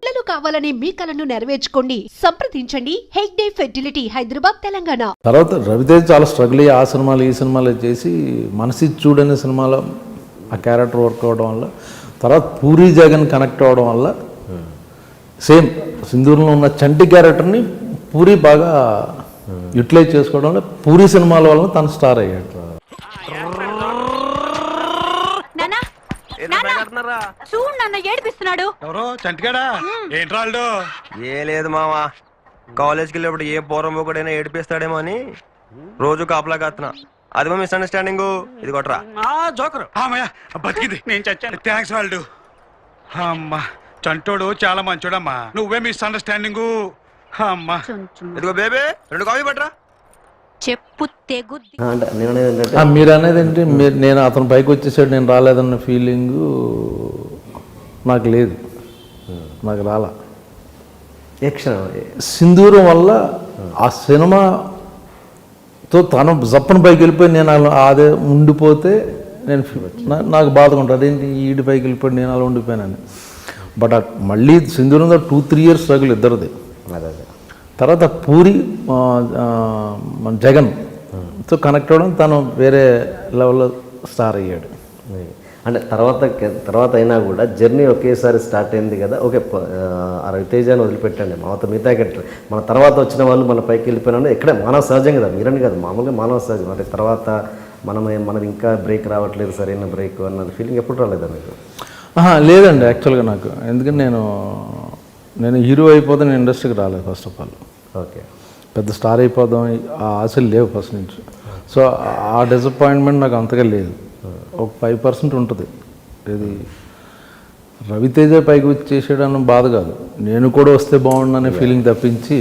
పిల్లలు కావాలని మీ కలను నెరవేర్చుకోండి. సంప్రదించండి హెగ్డే ఫెర్టిలిటీ, హైదరాబాద్, తెలంగాణ. తర్వాత రవితేజ చాలా స్ట్రగుల్ అయ్యి ఆ సినిమాలు ఈ సినిమాలు చేసి మనసి చూడని సినిమాలో ఆ క్యారెక్టర్ వర్క్ అవ్వడం వల్ల, తర్వాత పూరి జగన్ కనెక్ట్ అవ్వడం వల్ల సేమ్ సింధూరంలో ఉన్న చంటి క్యారెక్టర్ని పూరి బాగా యూటిలైజ్ చేసుకోవడం వల్ల పూరి సినిమాల వల్ల తను స్టార్ అయ్యాడు. చూడు నాన్న ఏడిపిస్తున్నాడు. ఎవరో చంటిగాడా? ఏంట్రాళ్ళు? ఏ లేదు మావా, కాలేజ్కి వెళ్ళేప్పుడు ఏ పూర్వం ఒకడైనా ఏడిపిస్తాడేమో అని రోజు కాపలా కాస్తున్నా. అది మిస్అండర్స్టాండింగ్. ఇది కొట్రా జోకరు. బతికింది, నేను చచ్చాను. థ్యాంక్స్ వాళ్ళు. అమ్మా చంటోడు చాలా మంచోడమ్మా, నువ్వే మిస్అండర్స్టాండింగ్. అమ్మా ఇదిగో బేబీ 2 కాఫీ పట్రా. చెప్పు తెగుద్ది. మీరు అనేది ఏంటి, నేను అతను పైకి వచ్చేసాడు నేను రాలేదన్న ఫీలింగు నాకు లేదు, నాకు రాలా. సింధూరం వల్ల ఆ సినిమాతో తను జప్పని పైకి వెళ్ళిపోయి నేను అదే ఉండిపోతే నేను నాకు బాధగా ఉంటుంది. అదేంటి ఈడి పైకి వెళ్ళిపోయి నేను అలా ఉండిపోయానని. బట్ మళ్ళీ సింధూరంగా 2-3 ఇయర్స్ స్ట్రగుల్ ఇద్దరిది. తర్వాత పూరి మన జగన్ తో కనెక్ట్ అవ్వడం, తను వేరే లెవెల్లో స్టార్ అయ్యాడు. అంటే తర్వాత అయినా కూడా జర్నీ ఒకేసారి స్టార్ట్ అయింది కదా. ఓకే, రవితేజని వదిలిపెట్టండి, మిగతా క్యారెక్టర్ మన తర్వాత వచ్చిన వాళ్ళు మన పైకి వెళ్ళిపోయినా ఎక్కడ మానవ సహజం కదా, మీరని కాదు, మామూలుగా మానవ సహజం. అంటే తర్వాత మనది ఇంకా బ్రేక్ రావట్లేదు, సరైన బ్రేక్ అన్నది ఫీలింగ్ ఎప్పుడు రాలేదా మీకు? లేదండి, యాక్చువల్గా నాకు ఎందుకంటే నేను హీరో అయిపోతే నేను ఇండస్ట్రీకి రాలేదు ఫస్ట్ ఆఫ్ ఆల్. ఓకే, పెద్ద స్టార్ అయిపోదాం ఆ ఆశలు లేవు ఫస్ట్ నుంచి. సో ఆ డిసప్పాయింట్మెంట్ నాకు అంతగా లేదు. ఒక 5% ఉంటుంది. ఇది రవితేజ పైకి వచ్చేసాడన్న బాధ కాదు, నేను కూడా వస్తే బాగుండనే ఫీలింగ్ తప్పించి,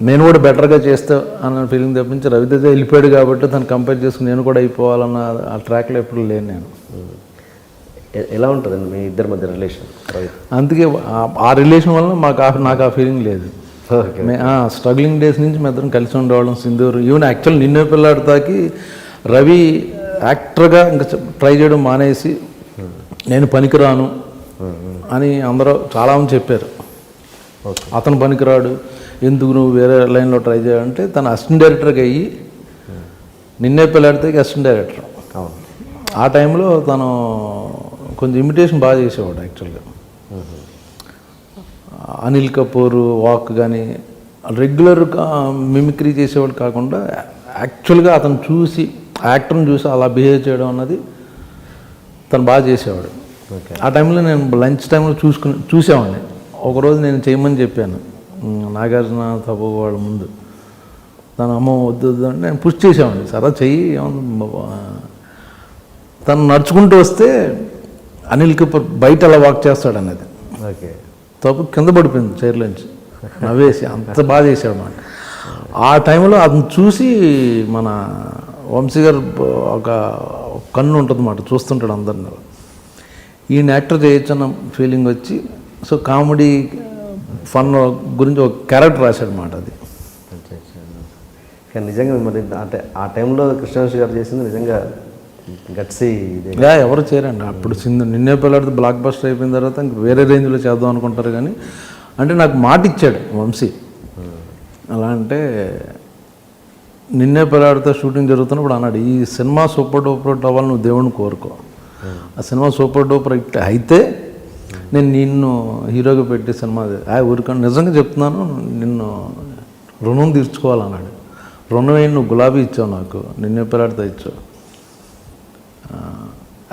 నేను కూడా బెటర్గా చేస్తా అన్న ఫీలింగ్ తప్పించి, రవితేజ వెళ్ళిపోయాడు కాబట్టి తను కంపేర్ చేసుకుని నేను కూడా అయిపోవాలన్న ఆ ట్రాక్లో ఎప్పుడు లేను నేను. ఎలా ఉంటుందండి మీ ఇద్దరి మధ్య రిలేషన్? అందుకే ఆ రిలేషన్ వల్ల నాకు ఆ ఫీలింగ్ లేదు. స్ట్రగ్లింగ్ డేస్ నుంచి మేము ఇద్దరం కలిసి ఉండేవాళ్ళం. సింధూరు ఈవెన్ యాక్చువల్ నిన్నే పిల్లాడతాకి రవి యాక్టర్గా ఇంకా ట్రై చేయడం మానేసి నేను పనికిరాను అని అందరూ చాలామంది చెప్పారు. అతను పనికిరాడు, ఎందుకు నువ్వు వేరే లైన్లో ట్రై చేయాలంటే తను అసిస్టెంట్ డైరెక్టర్కి అయ్యి నిన్నే పిల్లాడితే అసిస్టెంట్ డైరెక్టర్. ఆ టైంలో తను కొంచెం ఇమిటేషన్ బాగా చేసేవాడు యాక్చువల్గా. అనిల్ కపూర్ వాక్ కానీ రెగ్యులర్గా మిమిక్రీ చేసేవాడు కాకుండా యాక్చువల్గా అతను చూసి యాక్టర్ని చూసి అలా బిహేవ్ చేయడం అన్నది తను బాగా చేసేవాడు. ఆ టైంలో నేను లంచ్ టైంలో చూసేవాడిని. ఒకరోజు నేను చేయమని చెప్పాను నాగార్జున తప్పు వాళ్ళ ముందు. తను అమ్మ వద్దు అంటే నేను పుష్ చేసేవాడిని, సరే చెయ్యి. తను నడుచుకుంటూ వస్తే అనిల్ కపూర్ బయట అలా వాక్ చేస్తాడు అన్నది. ఓకే, తప్పు కింద పడిపోయింది చైర్లోంచి, నవ్వేసి అంత బాగా చేసాడు అన్నమాట. ఆ టైంలో అతను చూసి మన వంశీ గారు ఒక కన్ను ఉంటుంది అన్నమాట, చూస్తుంటాడు అందరిని. ఈయన యాక్టర్ చేయొచ్చన్న ఫీలింగ్ వచ్చి, సో కామెడీ ఫన్ గురించి ఒక క్యారెక్టర్ రాశాడు అన్నమాట. అది కానీ నిజంగా మరి అంటే ఆ టైంలో కృష్ణవంశీ గారు చేసింది నిజంగా గట్సీ. ఎవరు చేయరండి. అప్పుడు నిన్నే పిల్లాడితే బ్లాక్ బస్టర్ అయిపోయిన తర్వాత ఇంక వేరే రేంజ్లో చేద్దాం అనుకుంటారు. కానీ అంటే నాకు మాట ఇచ్చాడు వంశీ. అలా అంటే నిన్నే పిల్లాడితో షూటింగ్ జరుగుతున్నప్పుడు అన్నాడు, ఈ సినిమా సూపర్ డూపర్ హిట్ అవ్వాలి, నువ్వు దేవుడిని కోరుకో. ఆ సినిమా సూపర్ డూపర్ హిట్ అయితే నేను నిన్ను హీరోగా పెట్టి సినిమా ఊరికని నిజంగా చెప్తున్నాను, నిన్ను రుణం తీర్చుకోవాలన్నాడు. రుణం ఏంటి, నువ్వు గులాబీ ఇచ్చావు నాకు, నిన్నే పిల్లాడితో ఇచ్చావు.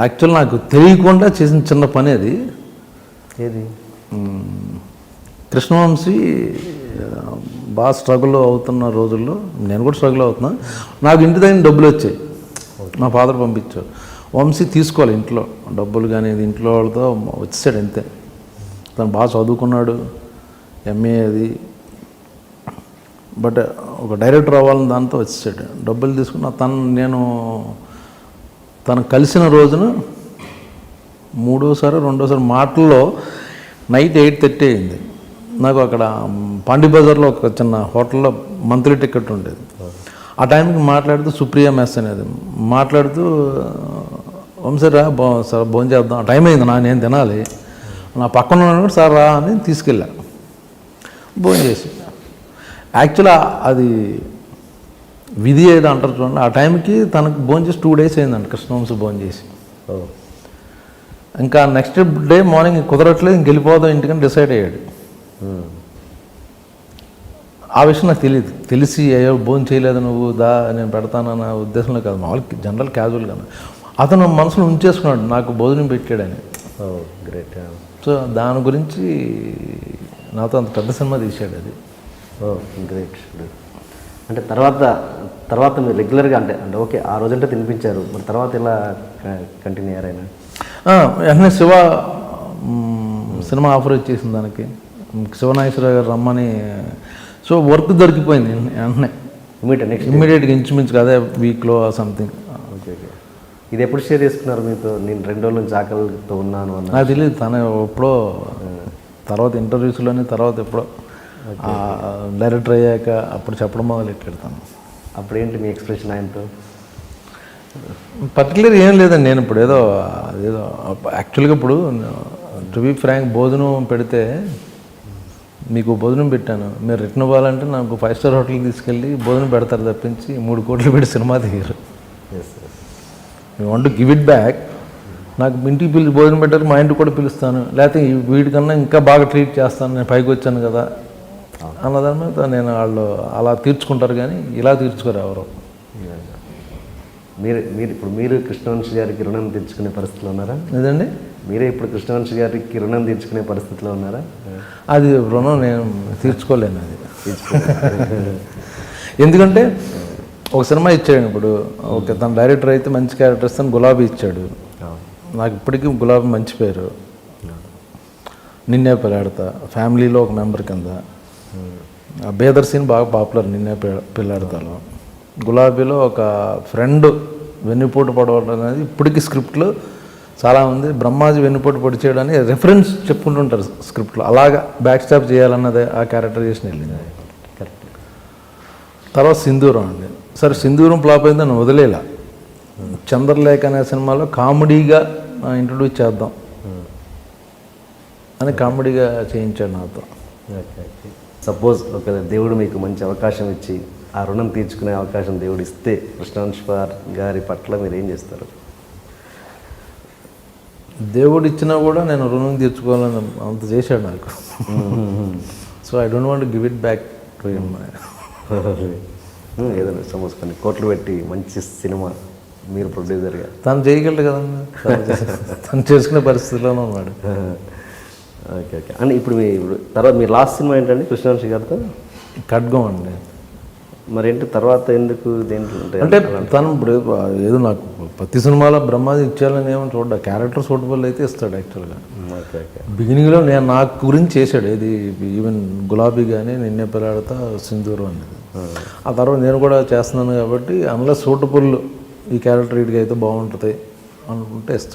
యాక్చువల్ నాకు తెలియకుండా చేసిన చిన్న పని అది. ఏది? కృష్ణవంశీ బాగా స్ట్రగుల్ అవుతున్న రోజుల్లో నేను కూడా స్ట్రగుల్ అవుతున్నా. నాకు ఇంటి దగ్గర డబ్బులు వచ్చాయి, మా ఫాదర్ పంపించారు. వంశీ తీసుకోవాలి ఇంట్లో డబ్బులు కానీ, ఇది ఇంట్లో వాళ్ళతో వచ్చేసాడు అంతే. తను బాగా చదువుకున్నాడు, ఎంఏ అది. బట్ ఒక డైరెక్టర్ అవ్వాలని దాంతో వచ్చేసాడు. డబ్బులు తీసుకున్న తను కలిసిన రోజున రెండోసారి మాటల్లో నైట్ 8:30 అయింది. నాకు అక్కడ పాండి బజార్లో ఒక చిన్న హోటల్లో మంత్లీ టికెట్ ఉండేది. ఆ టైంకి మాట్లాడుతూ సుప్రియ మెస్ అనేది మాట్లాడుతూ వంశీరా సార్ భోజనం చేద్దాం, టైం అయింది నేను తినాలి నా పక్కన ఉన్నాడు, సార్ రా అని తీసుకెళ్ళా, భోజనం చేసి. యాక్చువల్గా అది విధి ఏదో అంటారు చూడండి, ఆ టైంకి తనకు భోజనం చేసి 2 days అయిందండి కృష్ణవంశీ భోజనం చేసి. ఇంకా నెక్స్ట్ డే మార్నింగ్ కుదరట్లేదు, ఇంక వెళ్ళిపోదాం ఇంటికని డిసైడ్ అయ్యాడు. ఆ విషయం నాకు తెలియదు. తెలిసి అయ్యో భోజనం చేయలేదు నువ్వు, దా నేను పెడతానన్న ఉద్దేశంలో కాదు, మామూలు జనరల్ క్యాజువల్గా అతను మనసులో ఉంచేసుకున్నాడు నాకు భోజనం పెట్టాడని. గ్రేట్. సో దాని గురించి నాతో అంత పెద్ద సినిమా తీసాడు అది. గ్రేట్. అంటే తర్వాత మీరు రెగ్యులర్గా అంటే ఓకే ఆ రోజంటే తినిపించారు, మరి తర్వాత ఇలా కంటిన్యూ అయ్యారైనా? వెంటనే శివ సినిమా ఆఫర్ వచ్చేసింది దానికి, శివనాగేశ్వరరావు గారు రమ్మని. సో వర్క్ దొరికిపోయింది వెంటనే, ఇమ్మీడియట్గా ఇంచుమించు అదే వీక్లో సంథింగ్. Okay okay. ఇది ఎప్పుడు షేర్ చేసుకున్నారు మీతో? నేను 2 రోజుల నుంచి ఆకలితో ఉన్నాను అన్న. నాకు తెలియదు, తను ఎప్పుడో తర్వాత ఇంటర్వ్యూస్లోని తర్వాత ఎప్పుడో డైరెక్టర్ అయ్యాక అప్పుడు చెప్పడం మొదలెట్టాడు తను. అప్పుడేంటి మీ ఎక్స్ప్రెషన్ ఆయనతో? పర్టికులర్ ఏం లేదండి, నేను ఇప్పుడు ఏదో యాక్చువల్గా ఇప్పుడు టు బీ ఫ్రాంక్ భోజనం పెడితే మీకు భోజనం పెట్టాను, మీరు రిటర్న్ ఇవ్వాలంటే నాకు 5 star హోటల్కి తీసుకెళ్ళి భోజనం పెడతారు తప్పించి 3 కోట్లు పెట్టి సినిమా తీయరు. You want to give it back. నాకు ఇంటికి పిలిచి భోజనం పెట్టారు, మా ఇంటికి కూడా పిలుస్తాను, లేకపోతే వీటికన్నా ఇంకా బాగా ట్రీట్ చేస్తాను, నేను పైకి వచ్చాను కదా అన్నదాని మీద నేను వాళ్ళు అలా తీర్చుకుంటారు, కానీ ఇలా తీర్చుకోరు ఎవరు. మీరు కృష్ణవంశీ గారికి రుణం తీర్చుకునే పరిస్థితిలో ఉన్నారా? లేదండి, మీరే ఇప్పుడు కృష్ణవంశీ గారికి రుణం తీర్చుకునే పరిస్థితిలో ఉన్నారా? అది రుణం నేను తీర్చుకోలేను అది. ఎందుకంటే ఒక సినిమా ఇచ్చాడు ఇప్పుడు, ఓకే తన డైరెక్టర్ అయితే మంచి క్యారెక్టర్స్ అని గులాబీ ఇచ్చాడు, నాకు ఇప్పటికీ గులాబీ మంచి పేరు. నిన్నే పెళ్ళాడతా ఫ్యామిలీలో ఒక మెంబర్ కింద, బేదర్ సీన్ బాగా పాపులర్ నిన్నే పెళ్ళాడతాలో. గులాబీలో ఒక ఫ్రెండ్ వెన్నుపోటు పడవడం అనేది ఇప్పటికీ స్క్రిప్ట్లో చాలామంది బ్రహ్మాజీ వెన్నుపోటు పొడి చేయడానికి రెఫరెన్స్ చెప్పుకుంటుంటారు స్క్రిప్ట్లో, అలాగా బ్యాక్ స్టాప్ చేయాలన్నదే ఆ క్యారెక్టరైజేషన్ వెళ్ళింది. కరెక్ట్. తర్వాత సింధూరం అండి, సరే సింధూరం ఫ్లాప్ అయిందని వదిలేలా, చంద్రలేఖ అనే సినిమాలో కామెడీగా ఇంట్రొడ్యూస్ చేద్దాం అని కామెడీగా చేయించాడు నాతో. సపోజ్ ఒక దేవుడు మీకు మంచి అవకాశం ఇచ్చి ఆ రుణం తీర్చుకునే అవకాశం దేవుడు ఇస్తే కృష్ణవంశీ గారి పట్ల మీరు ఏం చేస్తారు? దేవుడు ఇచ్చినా కూడా నేను రుణం తీర్చుకోవాలని అంత చేశాడు నాకు. So I don't want give it back to him. ఏదైనా సపోజ్ కొన్ని కోట్లు పెట్టి మంచి సినిమా మీరు ప్రొడ్యూసర్గా తను చేయగలడు కదండి, తను చేసుకునే పరిస్థితిలోనే ఉన్నాడు. Okay okay. అండ్ ఇప్పుడు తర్వాత మీ లాస్ట్ సినిమా ఏంటండి కృష్ణవంశీ గారితో? ఖడ్గం అండి. మరేంటి తర్వాత ఎందుకు దేంట్లో అంటే తను ఇప్పుడు ఏదో నాకు ప్రతి సినిమాలో బ్రహ్మాజీ ఇచ్చేయాలని ఏమో చూడ, క్యారెక్టర్ సూటబుల్ అయితే ఇస్తాడు యాక్చువల్గా. Okay okay. బిగినింగ్లో నేను నాకు గురించి చేశాడు, ఏది ఈవెన్ గులాబీ కానీ నిన్నే పిల్లాడతా సింధూరం అనేది. ఆ తర్వాత నేను కూడా చేస్తున్నాను కాబట్టి అందులో సూటబుల్ ఈ క్యారెక్టర్ వీడికి అయితే బాగుంటుంది అనుకుంటే ఇస్తాడు.